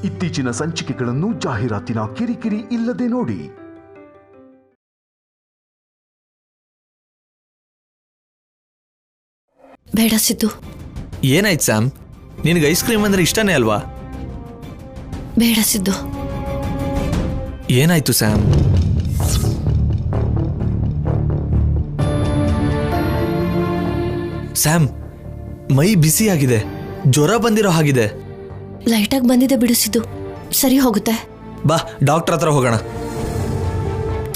ಇತ್ತೀಚಿನ ಸಂಚಿಕೆಗಳನ್ನು ಜಾಹೀರಾತಿನ ಕಿರಿಕಿರಿ ಇಲ್ಲದೆ ನೋಡಿ. ಬೇಡ ಸಿದ್ದು. ಏನಾಯ್ತು ಸ್ಯಾಮ್? ನಿನಗೆ ಐಸ್ ಕ್ರೀಮ್ ಅಂದ್ರೆ ಇಷ್ಟನೇ ಅಲ್ವಾ? ಬೇಡ ಸಿದ್ದು. ಏನಾಯ್ತು ಸ್ಯಾಮ್? ಸ್ಯಾಮ್, ಮೈ ಬಿಸಿ ಆಗಿದೆ, ಜ್ವರ ಬಂದಿರೋ ಹಾಗಿದೆ. ಲೈಟಾಗಿ ಬಂದಿದೆ ಬಿಡು ಸಿದ್ದು, ಸರಿ ಹೋಗುತ್ತೆ. ಬಾ ಡಾಕ್ಟರ್ ಹತ್ರ ಹೋಗೋಣ.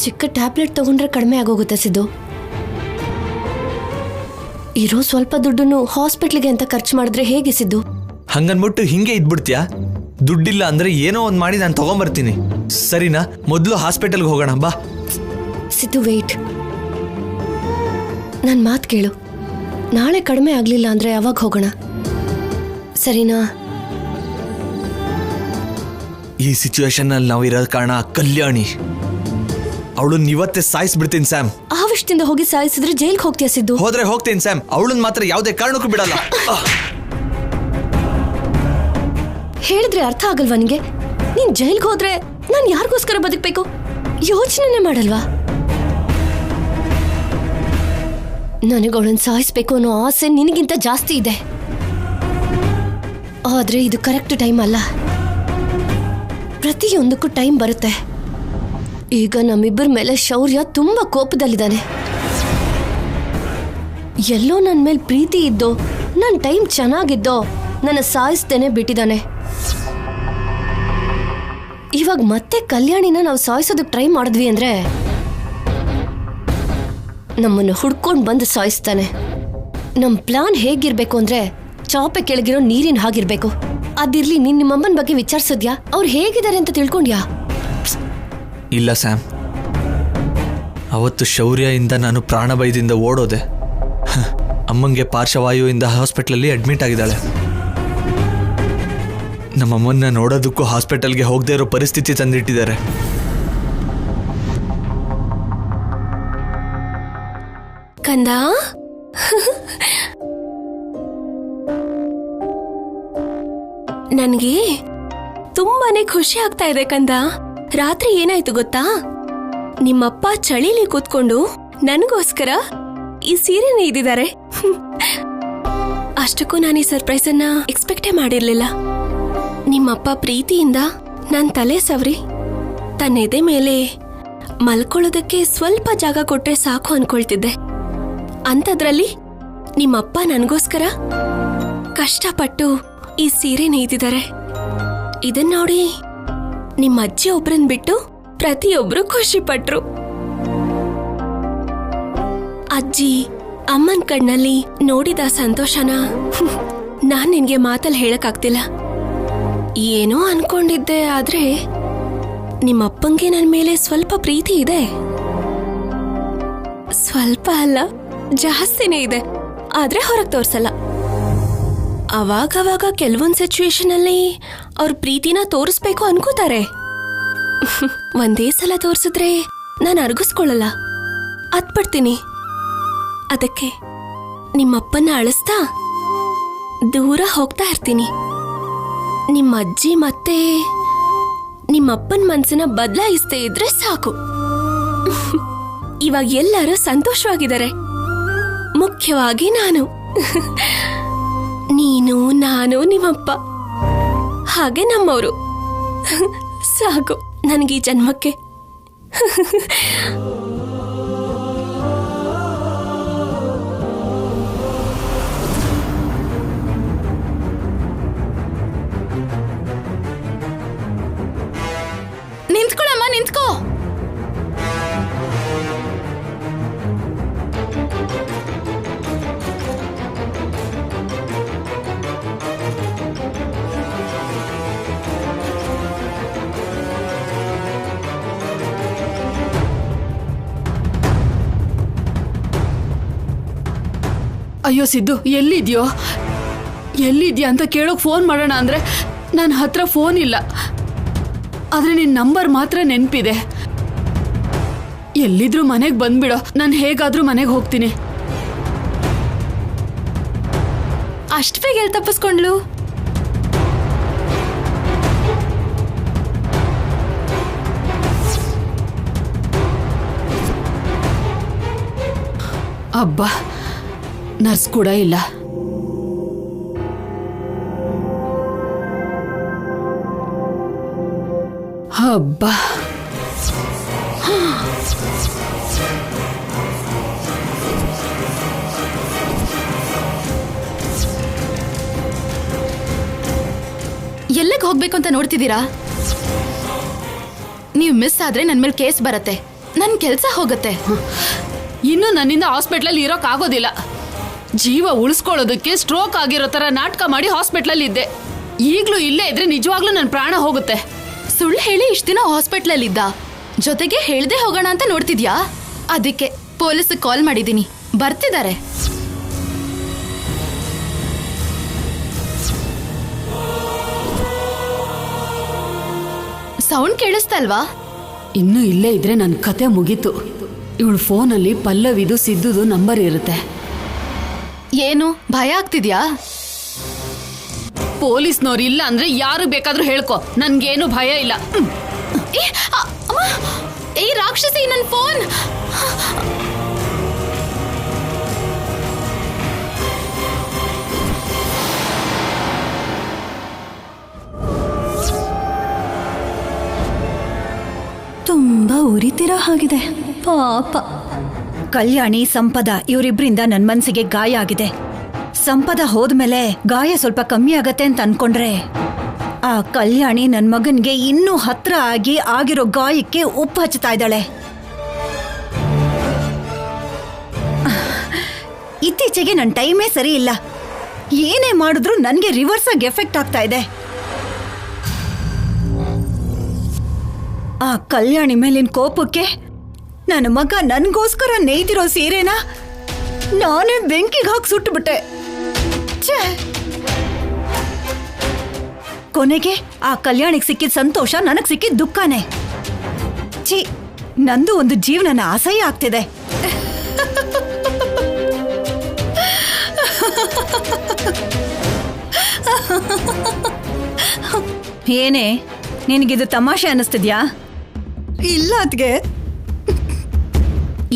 ಚಿಕ್ಕ ಟ್ಯಾಬ್ಲೆಟ್ ತಗೊಂಡ್ರೆ ಕಡಿಮೆ ಆಗೋಗುತ್ತೆ ಸಿದ್ದು. ಇರೋ ಸ್ವಲ್ಪ ದುಡ್ಡನ್ನು ಹಾಸ್ಪಿಟ್ಲಿಗೆ ಅಂತ ಖರ್ಚು ಮಾಡಿದ್ರೆ ಹೇಗೆ ಸಿದ್ದು? ಹಂಗನ್ಬಿಟ್ಟು ಹಿಂಗೆ ಇದ್ಬಿಡ್ತೀಯಾ? ದುಡ್ಡಿಲ್ಲ ಅಂದ್ರೆ ಏನೋ ಒಂದು ಮಾಡಿ ನಾನು ತಗೊಂಬರ್ತೀನಿ, ಸರಿನಾ? ಮೊದಲು ಹಾಸ್ಪಿಟಲ್ಗೆ ಹೋಗೋಣ ಬಾ. ಸಿದ್ದು ವೇಟ್, ನನ್ನ ಮಾತು ಕೇಳು. ನಾಳೆ ಕಡಿಮೆ ಆಗಲಿಲ್ಲ ಅಂದ್ರೆ ಯಾವಾಗ ಹೋಗೋಣ, ಸರಿನಾ? ಈ ಸಿಚುವೇಶನ್ ನಾವು ಇರೋದ್ ಕಾರಣ ಕಲ್ಯಾಣಿ. ಅವಳನ್ನ ಇವತ್ತೇ ಸಾಯಿಸ್ಬಿಡ್ತೀನಿ ಸ್ಯಾಮ್. ಆವಿಷ್ಟಿಂದ ಹೋಗಿ ಸಾಯಿಸಿದ್ರೆ ಜೈಲ್ಗೆ ಹೋಗ್ತೀಯ ಸಿದ್ದು? ಹೋದ್ರೆ ಹೋಗ್ತೀನಿ ಸ್ಯಾಮ್, ಅವಳನ್ನ ಮಾತ್ರ ಯಾವುದೇ ಕಾರಣಕ್ಕೂ ಬಿಡಲ್ಲ. ಹೇಳಿದ್ರೆ ಅರ್ಥ ಆಗಲ್ವಾ ನಿಂಗೆ? ನೀನ್ ಜೈಲ್ಗೆ ಹೋದ್ರೆ ನಾನು ಯಾರಿಗೋಸ್ಕರ ಬದುಕಬೇಕು ಯೋಚನೆ ಮಾಡಲ್ವಾ? ನನಗವಳನ್ನ ಸಾಯಿಸ್ಬೇಕು ಅನ್ನೋ ಆಸೆ ನಿನಗಿಂತ ಜಾಸ್ತಿ ಇದೆ. ಆದ್ರೆ ಇದು ಕರೆಕ್ಟ್ ಟೈಮ್ ಅಲ್ಲ. ಪ್ರತಿಯೊಂದಕ್ಕೂ ಟೈಮ್ ಬರುತ್ತೆ. ಈಗ ನಮ್ಮಿಬ್ಬರ ಮೇಲೆ ಶೌರ್ಯ ತುಂಬಾ ಕೋಪದಲ್ಲಿದ್ದಾನೆ. ಎಲ್ಲೋ ನನ್ನ ಮೇಲೆ ಪ್ರೀತಿ ಇದ್ದೋ, ನನ್ನ ಟೈಮ್ ಚೆನ್ನಾಗಿದ್ದೋ ನನ್ನ ಸಾಯಿಸ್ತೇನೆ ಬಿಟ್ಟಿದ್ದಾನೆ. ಇವಾಗ ಮತ್ತೆ ಕಲ್ಯಾಣಿನ ನಾವು ಸಾಯಿಸೋದಕ್ಕೆ ಟ್ರೈ ಮಾಡಿದ್ವಿ ಅಂದ್ರೆ ನಮ್ಮನ್ನು ಹುಡ್ಕೊಂಡು ಬಂದು ಸಾಯಿಸ್ತಾನೆ. ನಮ್ಮ ಪ್ಲಾನ್ ಹೇಗಿರ್ಬೇಕು ಅಂದ್ರೆ ಚಾಪೆ ಕೆಳಗಿರೋ ನೀರಿನ ಹಾಗಿರ್ಬೇಕು. ಅದಿರ್ಲಿ, ನೀನ್ ನಿಮ್ಮಮ್ಮನ ಬಗ್ಗೆ ವಿಚಾರಿಸಿದ್ಯಾ? ಅವ್ರು ಹೇಗಿದ್ದಾರೆ ಅಂತ ತಿಳ್ಕೊಂಡ್ಯಾ? ಇಲ್ಲ ಸ್ಯಾಮ್, ಅವತ್ತು ಶೌರ್ಯದಿಂದ ನಾನು ಪ್ರಾಣಭಯದಿಂದ ಓಡೋದೆ. ಅಮ್ಮಂಗೆ ಪಾರ್ಶ್ವವಾಯುವಿಂದ ಹಾಸ್ಪಿಟ್ಲಲ್ಲಿ ಅಡ್ಮಿಟ್ ಆಗಿದ್ದಾಳೆ. ನಮ್ಮಮ್ಮನ್ನ ನೋಡೋದಕ್ಕೂ ಹಾಸ್ಪಿಟಲ್ಗೆ ಹೋಗದೆ ಇರೋ ಪರಿಸ್ಥಿತಿ ತಂದಿಟ್ಟಿದ್ದಾರೆ. ಕಂದ, ನನಗೆ ತುಂಬಾನೇ ಖುಷಿ ಆಗ್ತಾ ಇದೆ ಕಂದ. ರಾತ್ರಿ ಏನಾಯ್ತು ಗೊತ್ತಾ? ನಿಮ್ಮಪ್ಪ ಚಳಿಲಿ ಕೂತ್ಕೊಂಡು ನನಗೋಸ್ಕರ ಈ ಸೀರೆ ನೇಯ್ದಿದ್ದಾರೆ. ಅಷ್ಟಕ್ಕೂ ನಾನು ಈ ಸರ್ಪ್ರೈಸ್ ಅನ್ನ ಎಕ್ಸ್ಪೆಕ್ಟೇ ಮಾಡಿರ್ಲಿಲ್ಲ. ನಿಮ್ಮಪ್ಪ ಪ್ರೀತಿಯಿಂದ ನನ್ನ ತಲೆ ಸವರಿ ತನ್ನ ಎದೆ ಮೇಲೆ ಮಲ್ಕೊಳ್ಳೋದಕ್ಕೆ ಸ್ವಲ್ಪ ಜಾಗ ಕೊಟ್ರೆ ಸಾಕು ಅನ್ಕೊಳ್ತಿದ್ದೆ. ಅಂಥದ್ರಲ್ಲಿ ನಿಮ್ಮಪ್ಪ ನನಗೋಸ್ಕರ ಕಷ್ಟಪಟ್ಟು ಈ ಸೀರೆ ನೇಯ್ದಿದ್ದಾರೆ. ಇದನ್ನ ನೋಡಿ ನಿಮ್ಮ ಅಜ್ಜಿ ಒಬ್ರನ್ ಬಿಟ್ಟು ಪ್ರತಿಯೊಬ್ರು ಖುಷಿ ಪಟ್ರು. ಅಜ್ಜಿ ಅಮ್ಮನ ಕಣ್ಣಲ್ಲಿ ನೋಡಿದ ಸಂತೋಷನ ನಾನ್ ನಿನ್ಗೆ ಮಾತಲ್ಲಿ ಹೇಳಕ್ಕಾಗ್ತಿಲ್ಲ. ಏನೋ ಅನ್ಕೊಂಡಿದ್ದೆ, ಆದ್ರೆ ನಿಮ್ಮಪ್ಪಂಗೆ ನನ್ನ ಮೇಲೆ ಸ್ವಲ್ಪ ಪ್ರೀತಿ ಇದೆ. ಸ್ವಲ್ಪ ಅಲ್ಲ, ಜಾಸ್ತಿನೇ ಇದೆ. ಆದ್ರೆ ಹೊರಗೆ ತೋರ್ಸಲ್ಲ. ಅವಾಗವಾಗ ಕೆಲವೊಂದ್ ಸಿಚುವೇಶನ್ ಅಲ್ಲಿ ಅವ್ರ ಪ್ರೀತಿನ ತೋರಿಸ್ಬೇಕು ಅನ್ಕೋತಾರೆ. ಒಂದೇ ಸಲ ತೋರ್ಸಿದ್ರೆ ನಾನು ಅರ್ಗಿಸ್ಕೊಳ್ಳಲ್ಲ, ಅತ್ಪಡ್ತೀನಿ. ಅದಕ್ಕೆ ನಿಮ್ಮಪ್ಪನ ಅಳಿಸ್ತಾ ದೂರ ಹೋಗ್ತಾ ಇರ್ತೀನಿ. ನಿಮ್ಮ ಅಜ್ಜಿ ಮತ್ತೆ ನಿಮ್ಮಪ್ಪನ ಮನ್ಸನ್ನ ಬದಲಾಯಿಸ್ತೇ ಇದ್ರೆ ಸಾಕು. ಇವಾಗ ಎಲ್ಲರೂ ಸಂತೋಷವಾಗಿದ್ದಾರೆ, ಮುಖ್ಯವಾಗಿ ನಾನು. ನೀನು, ನಾನು, ನಿಮ್ಮಪ್ಪ, ಹಾಗೆ ನಮ್ಮವರು. ಸಾಕು ನನಗೆ ಈ ಜನ್ಮಕ್ಕೆ. ನಿಂತ್ಕೊಳ್ಳಮ್ಮ, ನಿಂತ್ಕೋ. ಅಯ್ಯೋ ಸಿದ್ದು, ಎಲ್ಲಿದ್ಯೋ ಎಲ್ಲಿದ್ಯಾ ಅಂತ ಕೇಳೋಕೆ ಫೋನ್ ಮಾಡೋಣ ಅಂದರೆ ನನ್ನ ಹತ್ರ ಫೋನ್ ಇಲ್ಲ. ಆದರೆ ನಿನ್ನ ನಂಬರ್ ಮಾತ್ರ ನೆನಪಿದೆ. ಎಲ್ಲಿದ್ರೂ ಮನೆಗೆ ಬಂದ್ಬಿಡೋ, ನಾನು ಹೇಗಾದರೂ ಮನೆಗೆ ಹೋಗ್ತೀನಿ. ಅಷ್ಟು ಬೇಗ ಎಲ್ಲಿ ತಪ್ಪಿಸ್ಕೊಂಡ್ಲು? ಅಬ್ಬಾ ನರ್ಸ್ ಕೂಡ ಇಲ್ಲ. ಅಬ್ಬಾ ಎಲ್ಲಿಗೆ ಹೋಗ್ಬೇಕು ಅಂತ ನೋಡ್ತಿದ್ದೀರಾ? ನೀವು ಮಿಸ್ ಆದ್ರೆ ನನ್ನ ಮೇಲೆ ಕೇಸ್ ಬರತ್ತೆ, ನನ್ನ ಕೆಲಸ ಹೋಗುತ್ತೆ. ಇನ್ನು ನನ್ನಿಂದ ಹಾಸ್ಪಿಟ್ಲಲ್ಲಿ ಇರೋಕ್ ಆಗೋದಿಲ್ಲ. ಜೀವ ಉಳಿಸ್ಕೊಳ್ಳೋದಕ್ಕೆ ಸ್ಟ್ರೋಕ್ ಆಗಿರೋ ತರ ನಾಟಕ ಮಾಡಿ ಹಾಸ್ಪಿಟ್ಲಲ್ಲಿ ಇದ್ದೆ. ಈಗ್ಲೂ ಇಲ್ಲೇ ಇದ್ರೆ ನಿಜವಾಗ್ಲೂ ನನ್ನ ಪ್ರಾಣ ಹೋಗುತ್ತೆ. ಸುಳ್ಳು ಹೇಳಿ ಇಷ್ಟ ದಿನ ಹಾಸ್ಪಿಟ್ಲಲ್ಲಿ ಇದ್ದ, ಜೊತೆಗೆ ಹೇಳ್ದೆ ಹೋಗೋಣ ಅಂತ ನೋಡ್ತಿದ್ಯಾ? ಅದಕ್ಕೆ ಪೊಲೀಸ್ ಕಾಲ್ ಮಾಡಿದ್ದೀನಿ, ಬರ್ತಿದ್ದಾರೆ. ಸೌಂಡ್ ಕೇಳಿಸ್ತಲ್ವಾ? ಇನ್ನು ಇಲ್ಲೇ ಇದ್ರೆ ನನ್ನ ಕತೆ ಮುಗೀತು. ಇವಳು ಫೋನಲ್ಲಿ ಪಲ್ಲವಿದು ಸಿದ್ದುದು ನಂಬರ್ ಇರುತ್ತೆ. ಏನು ಭಯ ಆಗ್ತಿದ್ಯಾ? ಪೊಲೀಸ್ನವ್ರು ಇಲ್ಲ ಅಂದ್ರೆ ಯಾರು ಬೇಕಾದ್ರೂ ಹೇಳ್ಕೊ, ನನ್ಗೇನು ಭಯ ಇಲ್ಲ. ಏ ರಾಕ್ಷಸಿ, ನನ್ನ ಫೋನ್! ತುಂಬಾ ಉರಿತಿರೋ ಹಾಗಿದೆ ಪಾಪ. ಕಲ್ಯಾಣಿ ಸಂಪದ ಇವರಿಬ್ರಿಂದ ನನ್ ಮನ್ಸಿಗೆ ಗಾಯ ಆಗಿದೆ. ಸಂಪದ ಹೋದ್ಮೇಲೆ ಗಾಯ ಸ್ವಲ್ಪ ಕಮ್ಮಿ ಆಗತ್ತೆ ಅಂತ ಅನ್ಕೊಂಡ್ರೆ ಆ ಕಲ್ಯಾಣಿ ನನ್ ಮಗನ್ಗೆ ಇನ್ನೂ ಹತ್ರ ಆಗಿ ಆಗಿರೋ ಗಾಯಕ್ಕೆ ಉಪ್ಪು ಹಚ್ಚುತ್ತಾ ಇದ್ದಾಳೆ. ಇತ್ತೀಚೆಗೆ ನನ್ನ ಟೈಮೇ ಸರಿ ಇಲ್ಲ. ಏನೇ ಮಾಡಿದ್ರು ನನ್ಗೆ ರಿವರ್ಸ್ ಆಗಿ ಎಫೆಕ್ಟ್ ಆಗ್ತಾ ಇದೆ. ಆ ಕಲ್ಯಾಣಿ ಮೇಲಿನ ಕೋಪಕ್ಕೆ ನನ್ನ ಮಗ ನನ್ಗೋಸ್ಕರ ನೇಯ್ದಿರೋ ಸೀರೆನ ನಾನೇ ಬೆಂಕಿಗೆ ಹಾಕಿ ಸುಟ್ಟುಬಿಟ್ಟೆ. ಕೊನೆಗೆ ಆ ಕಲ್ಯಾಣಿಗೆ ಸಿಕ್ಕಿದ ಸಂತೋಷ ನನಗ್ ಸಿಕ್ಕಿದ ದುಃಖನೇ. ಛೀ, ನಂದು ಒಂದು ಜೀವನನ ಅಸಹ್ಯ ಆಗ್ತಿದೆ. ಏನೇ ನಿನಗಿದು ತಮಾಷೆ ಅನ್ನಿಸ್ತಿದ್ಯಾ? ಇಲ್ಲ ಅದ್ಗೆ.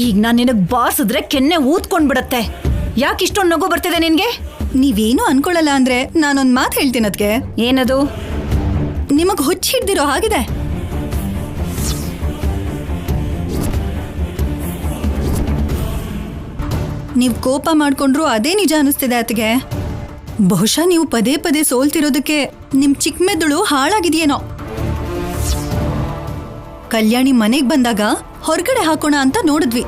ಈಗ ನಾನು ನಿನಗ್ ಬಾರಿಸಿದ್ರೆ ಕೆನ್ನೆ ಊದ್ಕೊಂಡ್ಬಿಡತ್ತೆ. ಯಾಕೆ ಇಷ್ಟೊಂದು ನಗು ಬರ್ತಿದೆ ನಿನ್ಗೆ? ನೀವೇನು ಅನ್ಕೊಳ್ಳಲ್ಲ ಅಂದ್ರೆ ನಾನೊಂದ್ ಮಾತು ಹೇಳ್ತೀನಿ ಅದ್ಗೆ. ಏನದು? ನಿಮಗ್ ಹುಚ್ಚ ಹಿಡ್ದಿರೋ ಹಾಗಿದೆ. ನೀವು ಕೋಪ ಮಾಡ್ಕೊಂಡ್ರು ಅದೇ ನಿಜ ಅನಿಸ್ತಿದೆ ಅತ್ಗೆ. ಬಹುಶಃ ನೀವು ಪದೇ ಪದೇ ಸೋಲ್ತಿರೋದಕ್ಕೆ ನಿಮ್ ಚಿಕ್ಕ ಮೆದುಳು ಹಾಳಾಗಿದೆಯೇನೋ. ಕಲ್ಯಾಣಿ ಮನೆಗ್ ಬಂದಾಗ ಹೊರಗಡೆ ಹಾಕೋಣ ಅಂತ ನೋಡಿದ್ವಿ,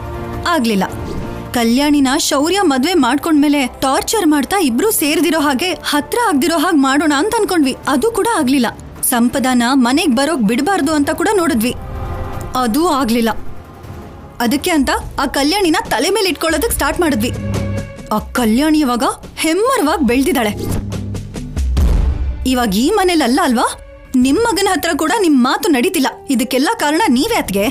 ಆಗ್ಲಿಲ್ಲ. ಕಲ್ಯಾಣಿನ ಶೌರ್ಯ ಮದ್ವೆ ಮಾಡ್ಕೊಂಡ್ಮೇಲೆ ಟಾರ್ಚರ್ ಮಾಡ್ತಾ ಇಬ್ರು ಸೇರ್ದಿರೋ ಹಾಗೆ ಹತ್ರ ಆಗ್ದಿರೋ ಹಾಗೆ ಮಾಡೋಣ ಅಂತ ಅನ್ಕೊಂಡ್ವಿ, ಅದು ಕೂಡ ಆಗ್ಲಿಲ್ಲ. ಸಂಪದಾನ ಮನೆಗ್ ಬರೋಕ್ ಬಿಡಬಾರ್ದು ಅಂತ ಕೂಡ ನೋಡಿದ್ವಿ, ಅದು ಆಗ್ಲಿಲ್ಲ. ಅದಕ್ಕೆ ಅಂತ ಆ ಕಲ್ಯಾಣಿನ ತಲೆ ಮೇಲೆ ಇಟ್ಕೊಳ್ಳೋದಕ್ಕೆ ಸ್ಟಾರ್ಟ್ ಮಾಡಿದ್ವಿ. ಆ ಕಲ್ಯಾಣಿ ಇವಾಗ ಹೆಮ್ಮರವಾಗಿ ಬೆಳ್ದಿದ್ದಾಳೆ. ಇವಾಗ ಈ ಮನೇಲಲ್ಲ ಅಲ್ವಾ, ನಿಮ್ ಮಗನ ಹತ್ರ ಕೂಡ ನಿಮ್ ಮಾತು ನಡೀತಿಲ್ಲ. ಇದಕ್ಕೆಲ್ಲ ಕಾರಣ ನೀವೇ ಅತ್ಗೆ.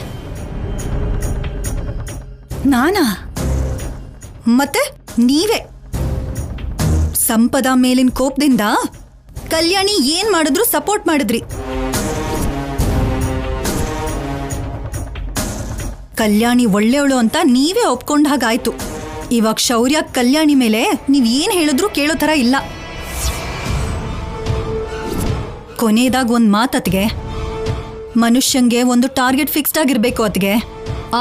ನಾನಾ? ಮತ್ತೆ ನೀವೇ. ಸಂಪದ ಮೇಲಿನ ಕೋಪದಿಂದ ಕಲ್ಯಾಣಿ ಏನ್ ಮಾಡಿದ್ರು ಸಪೋರ್ಟ್ ಮಾಡಿದ್ರಿ. ಕಲ್ಯಾಣಿ ಒಳ್ಳೆಯವಳು ಅಂತ ನೀವೇ ಒಪ್ಕೊಂಡ ಹಾಗಾಯ್ತು. ಇವಾಗ ಶೌರ್ಯ ಕಲ್ಯಾಣಿ ಮೇಲೆ ನೀವ್ ಏನ್ ಹೇಳಿದ್ರು ಕೇಳೋ ತರ ಇಲ್ಲ. ಕೊನೆಯದಾಗ ಒಂದ್ ಮಾತತ್ಗೆ, ಮನುಷ್ಯಂಗೆ ಒಂದು ಟಾರ್ಗೆಟ್ ಫಿಕ್ಸ್ಡ್ ಆಗಿರ್ಬೇಕು ಅತ್ಗೆ,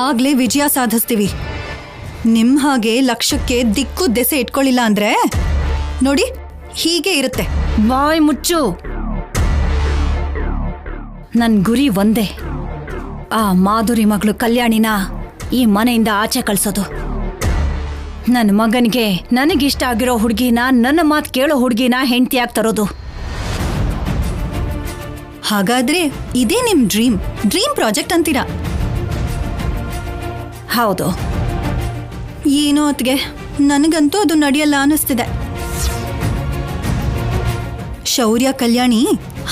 ಆಗ್ಲೇ ವಿಜಯ ಸಾಧಿಸ್ತೀವಿ. ನಿಮ್ ಹಾಗೆ ಲಕ್ಷ್ಯಕ್ಕೆ ದಿಕ್ಕು ದೆಸೆ ಇಟ್ಕೊಳ್ಳಿಲ್ಲ ಅಂದ್ರೆ ನೋಡಿ ಹೀಗೆ ಇರುತ್ತೆ. ಬಾಯ್ ಮುಚ್ಚು. ನನ್ ಗುರಿ ಒಂದೇ, ಆ ಮಾಧುರಿ ಮಗಳು ಕಲ್ಯಾಣಿನ ಈ ಮನೆಯಿಂದ ಆಚೆ ಕಳ್ಸೋದು. ನನ್ನ ಮಗನಿಗೆ ನನಗಿಷ್ಟ ಆಗಿರೋ ಹುಡುಗಿನ, ನನ್ನ ಮಾತು ಕೇಳೋ ಹುಡುಗಿನ ಹೆಂಡತಿಯಾಗಿ ತರೋದು. ಹಾಗಾದ್ರೆ ಇದೇ ನಿಮ್ ಡ್ರೀಮ್ ಪ್ರಾಜೆಕ್ಟ್ ಅಂತೀರಾ? ಹೌದು. ಏನೋ ಅತ್ಗೆ, ನನಗಂತೂ ಅದು ನಡೆಯಲ್ಲ ಅನ್ನಿಸ್ತಿದೆ. ಶೌರ್ಯ ಕಲ್ಯಾಣಿ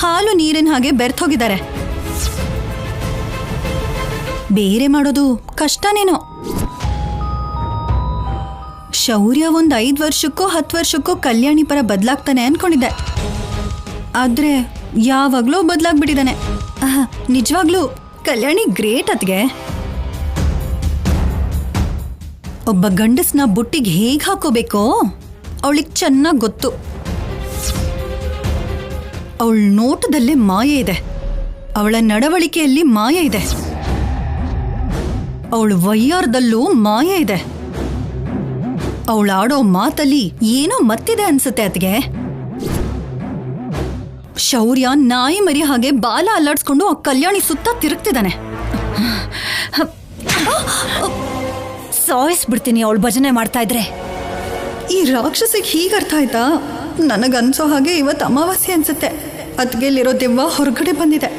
ಹಾಲು ನೀರಿನ ಹಾಗೆ ಬೆರ್ತೋಗಿದ್ದಾರೆ. ಬೇರೆ ಮಾಡೋದು ಕಷ್ಟನೇನೋ. ಶೌರ್ಯ ಒಂದು 5 ವರ್ಷಕ್ಕೋ 10 ವರ್ಷಕ್ಕೋ ಕಲ್ಯಾಣಿ ಪರ ಬದಲಾಗ್ತಾನೆ ಅನ್ಕೊಂಡಿದ್ದೆ. ಆದ್ರೆ ಯಾವಾಗ್ಲೂ ಬದಲಾಗ್ಬಿಟ್ಟಿದ್ದಾನೆ. ನಿಜವಾಗ್ಲೂ ಕಲ್ಯಾಣಿ ಗ್ರೇಟ್ ಅತ್ಗೆ. ಒಬ್ಬ ಗಂಡಸ್ನ ಬುಟ್ಟಿಗೆ ಹೇಗೆ ಹಾಕೋಬೇಕೋ ಅವಳಿಗೆ ಚೆನ್ನಾಗಿ ಗೊತ್ತು. ಅವಳ ನೋಟದಲ್ಲೇ ಮಾಯೆ ಇದೆ, ಅವಳ ನಡವಳಿಕೆಯಲ್ಲಿ ಮಾಯೆ ಇದೆ, ಅವಳ ವಯ್ಯಾರದಲ್ಲೂ ಮಾಯೆ ಇದೆ, ಅವಳಾಡೋ ಮಾತಲ್ಲಿ ಏನೋ ಮತ್ತಿದೆ ಅನ್ಸುತ್ತೆ ಅತ್ಗೆ. ಶೌರ್ಯ ನಾಯಿ ಮರಿ ಹಾಗೆ ಬಾಲ ಅಲ್ಲಾಡ್ಸ್ಕೊಂಡು ಆ ಕಲ್ಯಾಣಿ ಸುತ್ತ ತಿರುಗ್ತಿದ್ದಾನೆ. ಸಾಯಿಸ್ಬಿಡ್ತೀನಿ ಅವಳು ಭಜನೆ ಮಾಡ್ತಾ ಇದ್ರೆ. ಈ ರಾಕ್ಷಸಿಗೆ ಹೀಗೆ ಅರ್ಥ ಆಯ್ತಾ? ನನಗನ್ಸೋ ಹಾಗೆ ಇವತ್ತು ಅಮಾವಾಸ್ಯೆ ಅನ್ಸುತ್ತೆ. ಅದ್ಗೆಲ್ಲಿರೋ ದೆವ್ವ ಹೊರಗಡೆ ಬಂದಿದೆ.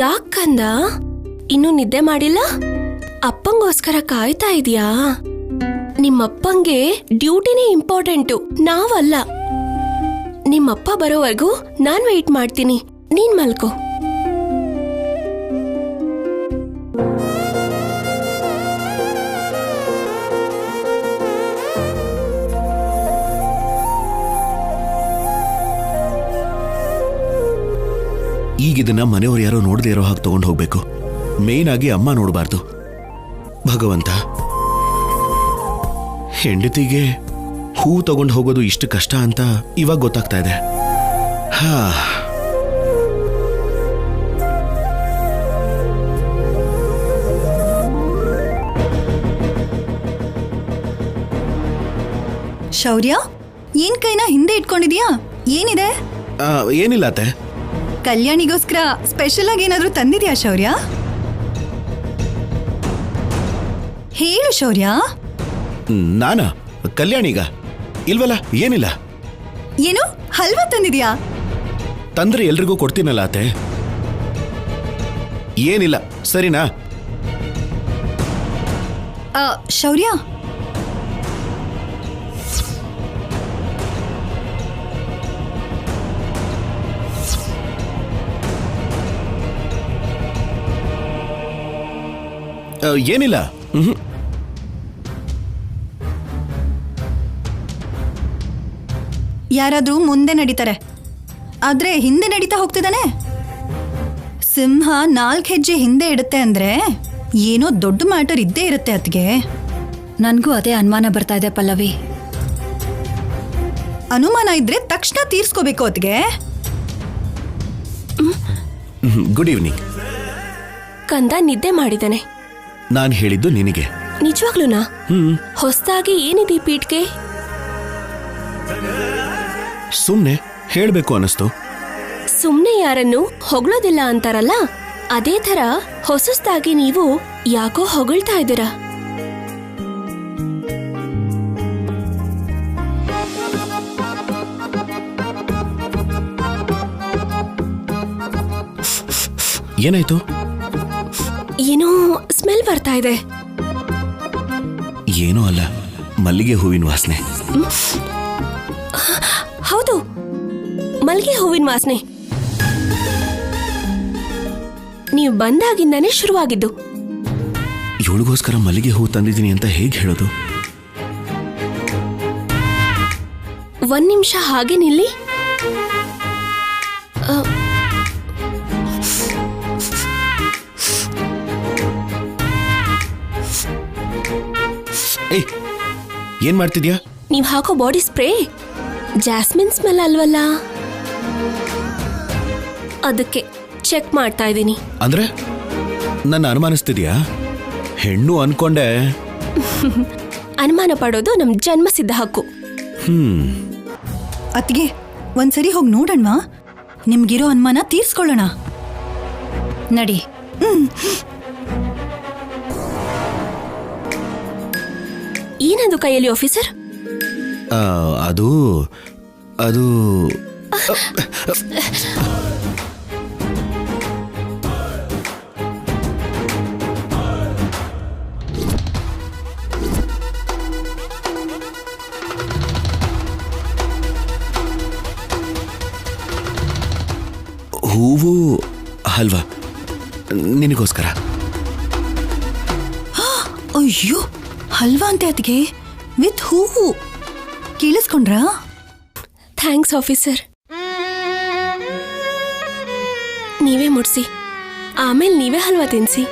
ಯಾಕಂದ ಇನ್ನೂ ನಿದ್ದೆ ಮಾಡಿಲ್ಲ? ಅಪ್ಪಂಗೋಸ್ಕರ ಕಾಯ್ತಾ ಇದೀಯಾ? ನಿಮ್ಮಪ್ಪಂಗೆ ಡ್ಯೂಟಿನೇ ಇಂಪಾರ್ಟೆಂಟು, ನಾವಲ್ಲ. ನಿಮ್ಮಪ್ಪ ಬರೋವರೆಗೂ ನಾನ್ ವೆಯ್ಟ್ ಮಾಡ್ತೀನಿ, ನೀನ್ ಮಲ್ಕೋ. ಈಗಿದನ್ನ ಮನೆಯವರು ಯಾರೋ ನೋಡದೇ ಇರೋ ಹಾಗೆ ತಗೊಂಡು ಹೋಗ್ಬೇಕು. ಮೇನ್ ಆಗಿ ಅಮ್ಮ ನೋಡಬಾರ್ದು. ಭಗವಂತ, ಹೆಂಡತಿಗೆ ಹೂ ತಗೊಂಡು ಹೋಗೋದು ಇಷ್ಟು ಕಷ್ಟ ಅಂತ ಇವಾಗ ಗೊತ್ತಾಗ್ತಾ ಇದೆ. ಶೌರ್ಯ, ಏನ್ ಕೈನ ಹಿಂದೆ ಇಟ್ಕೊಂಡಿದ್ಯಾ? ಏನಿದೆ? ಏನಿಲ್ಲ ಅತ್ತೆ. ಕಲ್ಯಾಣಿಗೋಸ್ಕರ ಸ್ಪೆಷಲ್ ಆಗಿ ಏನಾದ್ರೂ ತಂದಿದ್ಯಾ ಶೌರ್ಯ? ಹೇಳು ಶೌರ್ಯ. ನಾನಾ? ಕಲ್ಯಾಣಿಗ? ಇಲ್ವಲ್ಲ, ಏನಿಲ್ಲ. ಏನು ಹಲ್ವಾ ತಂದಿದ್ಯಾ? ತಂದ್ರೆ ಎಲ್ರಿಗೂ ಕೊಡ್ತೀನಲ್ಲ ಅತ್ತೆ. ಏನಿಲ್ಲ, ಸರಿನಾ? ಶೌರ್ಯ, ಏನಿಲ್ಲ. ಯಾರಾದ್ರೂ ಮುಂದೆ ನಡೀತಾರೆ, ಆದ್ರೆ ಹಿಂದೆ ನಡೀತಾ ಹೋಗ್ತಿದ್ದಾನೆ. ಸಿಂಹ 4 ಹೆಜ್ಜೆ ಹಿಂದೆ ಇಡುತ್ತೆ ಅಂದ್ರೆ ಏನೋ ದೊಡ್ಡ ಮ್ಯಾಟರ್ ಇದ್ದೇ ಇರುತ್ತೆ ಅತ್ಗೆ. ನನ್ಗೂ ಅದೇ ಅನುಮಾನ ಬರ್ತಾ ಇದೆ ಪಲ್ಲವಿ. ಅನುಮಾನ ಇದ್ರೆ ತಕ್ಷಣ ತೀರ್ಸ್ಕೋಬೇಕು ಅತ್ಗೆ. Good evening. ಕಂದ ನಿದ್ದೆ ಮಾಡಿದಾನೆ. ನಾನು ಹೇಳಿದ್ದು ನಿನಗೆ. ನಿಜವಾಗ್ಲೂನಾ? ಹೊಸದಾಗಿ ಏನಿದೆ ಪೀಠ್ಗೆ? ಸುಮ್ನೆ ಹೇಳ್ಬೇಕು ಅನಿಸ್ತು. ಸುಮ್ನೆ ಯಾರನ್ನು ಹೊಗಳೋದಿಲ್ಲ ಅಂತಾರಲ್ಲ, ಅದೇ ತರ ಹೊಸದಾಗಿ ನೀವು ಯಾಕೋ ಹೊಗಳ್ತಾ ಇದ್ದೀರಾ. ಏನಾಯ್ತು? ಏನೋ ಸ್ಮೆಲ್ ಬರ್ತಾ ಇದೆ. ಏನೂ ಅಲ್ಲ, ಮಲ್ಲಿಗೆ ಹೂವಿನ ವಾಸನೆ. ಹೌದು, ಮಲ್ಲಿಗೆ ಹೂವಿನ ವಾಸನೆ. ನೀವು ಬಂದಾಗಿಂದಾನೇ ಶುರುವಾಗಿದ್ದು. ಇವಳಿಗೋಸ್ಕರ ಮಲ್ಲಿಗೆ ಹೂ ತಂದಿದ್ದೀನಿ ಅಂತ ಹೇಗೆ ಹೇಳೋದು? 1 ನಿಮಿಷ ಹಾಗೆ ನಿಲ್ಲಿ. ಏನ್ ಮಾಡ್ತಿದ್ಯಾ? ನೀವ್ ಹಾಕೋ ಬಾಡಿ ಸ್ಪ್ರೇ ಜಾಸ್ಮಿನ್ ಸ್ಮೆಲ್ ಅಲ್ವಲ್ಲ, ಅದಕ್ಕೆ ಚೆಕ್ ಮಾಡ್ತಾ ಇದ್ದೀನಿ. ಅಂದ್ರೆ ನನ್ನ ಅನುಮಾನಿಸ್ತಿದ್ಯಾ? ಹೆಣ್ಣು ಅನ್ಕೊಂಡೆ. ಅನುಮಾನ ಪಡೋದು ನಮ್ ಜನ್ಮಸಿದ್ಧ ಹಕ್ಕು. ಅತ್ಗೆ, ಒಂದ್ಸರಿ ಹೋಗಿ ನೋಡೋಣವಾ? ನಿಮ್ಗಿರೋ ಅನುಮಾನ ತೀರ್ಸ್ಕೊಳ್ಳೋಣ. ನಡಿ. ಏನದು ಕೈಯಲ್ಲಿ ಆಫೀಸರ್? ಅದು ಅದು ನಿನಗೋಸ್ಕರ. ಅಯ್ಯೋ, ಹಲ್ವಾ ಅಂತೆ ಅದ್ಗೆ ವಿತ್ ಹೂವು. ಕೇಳಿಸ್ಕೊಂಡ್ರಾ? Thanks officer. ನೀವೇ ಮುಡ್ಸಿ, ಆಮೇಲೆ ನೀವೇ ಹಲ್ವಾ ತಿನ್ಸಿ.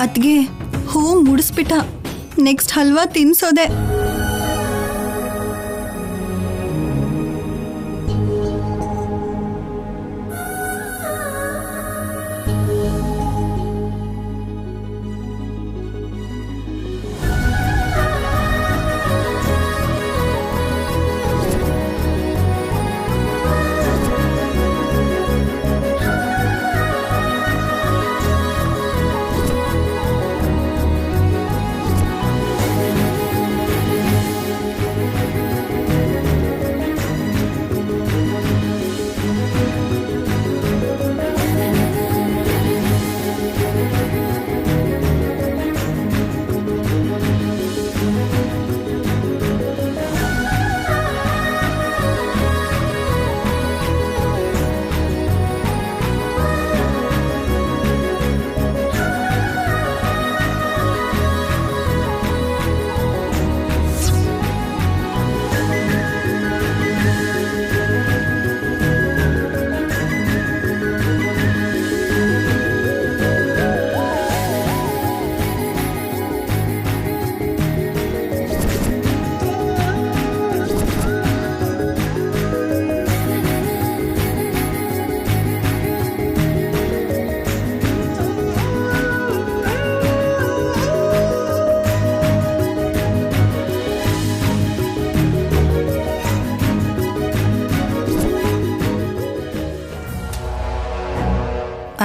ಅದ್ಗೆ ಹೂ ಮುಡಿಸ್ಬಿಟ್ಟ. ನೆಕ್ಸ್ಟ್ ಹಲ್ವಾ ತಿನ್ಸೋದೆ.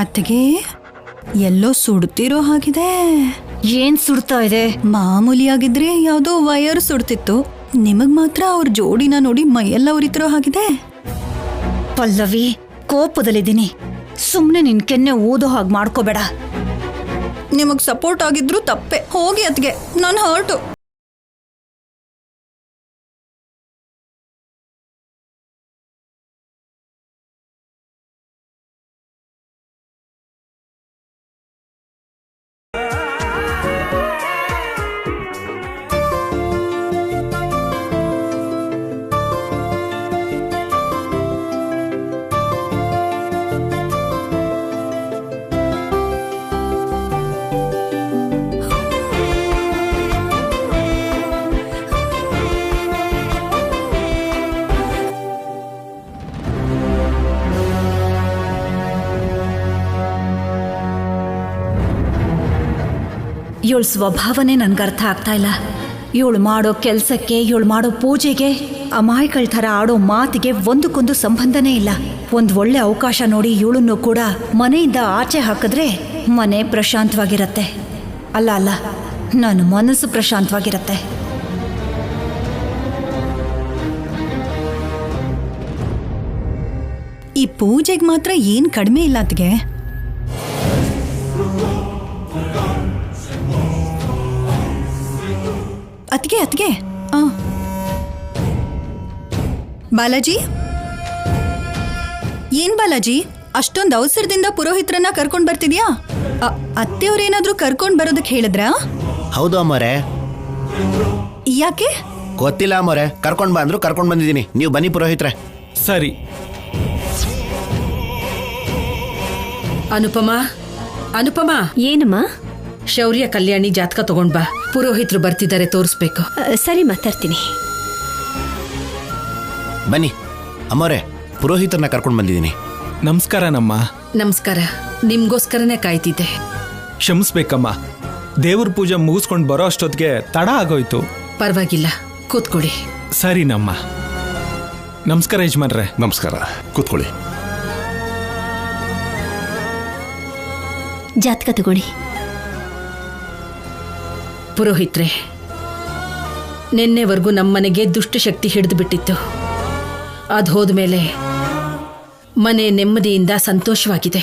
ಅತ್ತಿಗೆ ಎಲ್ಲೋ ಸುಡ್ತಿರೋ ಹಾಗಿದೆ. ಏನ್ ಸುಡ್ತಾ ಇದೆ? ಮಾಮೂಲಿಯಾಗಿದ್ರೆ ಯಾವುದೋ ವೈರ್ ಸುಡ್ತಿತ್ತು, ನಿಮಗ್ ಮಾತ್ರ ಅವ್ರ ಜೋಡಿನ ನೋಡಿ ಮೈಯೆಲ್ಲ ಉರಿತಿರೋ ಹಾಗಿದೆ. ಪಲ್ಲವಿ, ಕೋಪದಲ್ಲಿದ್ದೀನಿ. ಸುಮ್ನೆ ನಿನ್ ಕೆನ್ನೆ ಓದೋ ಹಾಗೆ ಮಾಡ್ಕೋಬೇಡ. ನಿಮಗ್ ಸಪೋರ್ಟ್ ಆಗಿದ್ರು ತಪ್ಪೆ. ಹೋಗಿ ಅತ್ಗೆ, ನಾನು ಹೊರಟು. ಇವಳ ಸ್ವಭಾವನೇ ನನ್ಗೆ ಅರ್ಥ ಆಗ್ತಾ ಇಲ್ಲ. ಇವಳು ಮಾಡೋ ಕೆಲಸಕ್ಕೆ, ಇವಳು ಮಾಡೋ ಪೂಜೆಗೆ, ಅಮಾಯಕಳ ಥರ ಆಡೋ ಮಾತಿಗೆ ಒಂದಕ್ಕೊಂದು ಸಂಬಂಧನೇ ಇಲ್ಲ. ಒಂದು ಒಳ್ಳೆ ಅವಕಾಶ ನೋಡಿ ಇವಳನ್ನು ಕೂಡ ಮನೆಯಿಂದ ಆಚೆ ಹಾಕಿದ್ರೆ ಮನೆ ಪ್ರಶಾಂತವಾಗಿರತ್ತೆ. ಅಲ್ಲ, ನನ್ನ ಮನಸ್ಸು ಪ್ರಶಾಂತವಾಗಿರತ್ತೆ. ಈ ಪೂಜೆಗೆ ಮಾತ್ರ ಏನ್ ಕಡಿಮೆ ಇಲ್ಲ ಅತ್ಗೆ. ಅತ್ಗೆ ಬಾಲಾಜಿ, ಏನ್ ಬಾಲಾಜಿ ಅಷ್ಟೊಂದು ಅವಸರದಿಂದ ಪುರೋಹಿತ್ರನ್ನ ಕರ್ಕೊಂಡ್ ಬರ್ತಿದ್ಯಾ? ಅತ್ತೆಯವ್ರೇನಾದ್ರೂ ಕರ್ಕೊಂಡ್ ಬರೋದಕ್ಕೆ ಹೇಳಿದ್ರಾ? ಹೌದು ಅಮ್ಮೋರೆ. ಯಾಕೆ ಗೊತ್ತಿಲ್ಲ ಅಮ್ಮೋರೆ, ಕರ್ಕೊಂಡ್ ಬಾ ಅಂದ್ರು ಕರ್ಕೊಂಡ್ ಬಂದಿದ್ದೀನಿ. ನೀವು ಬನ್ನಿ ಪುರೋಹಿತ್ರೆ. ಸರಿ. ಅನುಪಮ ಏನಮ್ಮ? ಶೌರ್ಯ ಕಲ್ಯಾಣಿ ಜಾತಕ ತಗೊಂಡ್ ಬಾ, ಪುರೋಹಿತರು ಬರ್ತಿದ್ದಾರೆ, ತೋರಿಸ್ಬೇಕು. ಸರಿ, ಮಾತಾಡ್ತೀನಿ. ಬನ್ನಿ ಅಮ್ಮೋರೆ, ಪುರೋಹಿತರನ್ನ ಕರ್ಕೊಂಡ್ ಬಂದಿದ್ದೀನಿ. ನಮಸ್ಕಾರ ನಮ್ಮ. ನಮಸ್ಕಾರ. ನಿಮ್ಗೋಸ್ಕರನೇ ಕಾಯ್ತಿದ್ದೆ. ಕ್ಷಮಿಸ್ಬೇಕಮ್ಮ, ದೇವ್ರ ಪೂಜೆ ಮುಗಿಸ್ಕೊಂಡು ಬರೋ ಅಷ್ಟೊತ್ತಿಗೆ ತಡ ಆಗೋಯ್ತು. ಪರವಾಗಿಲ್ಲ, ಕೂತ್ಕೊಳ್ಳಿ. ಸರಿ ನಮ್ಮ. ನಮಸ್ಕಾರ ಯಜಮಾನ್ರೆ. ನಮಸ್ಕಾರ, ಕೂತ್ಕೊಳ್ಳಿ. ಜಾತಕ ತಗೊಳ್ಳಿ. ಪುರೋಹಿತ್ರೆ, ನಿನ್ನೆವರೆಗೂ ನಮ್ಮನೆಗೆ ದುಷ್ಟಶಕ್ತಿ ಹಿಡಿದು ಬಿಟ್ಟಿತ್ತು. ಅದು ಹೋದ್ಮೇಲೆ ಮನೆ ನೆಮ್ಮದಿಯಿಂದ ಸಂತೋಷವಾಗಿದೆ.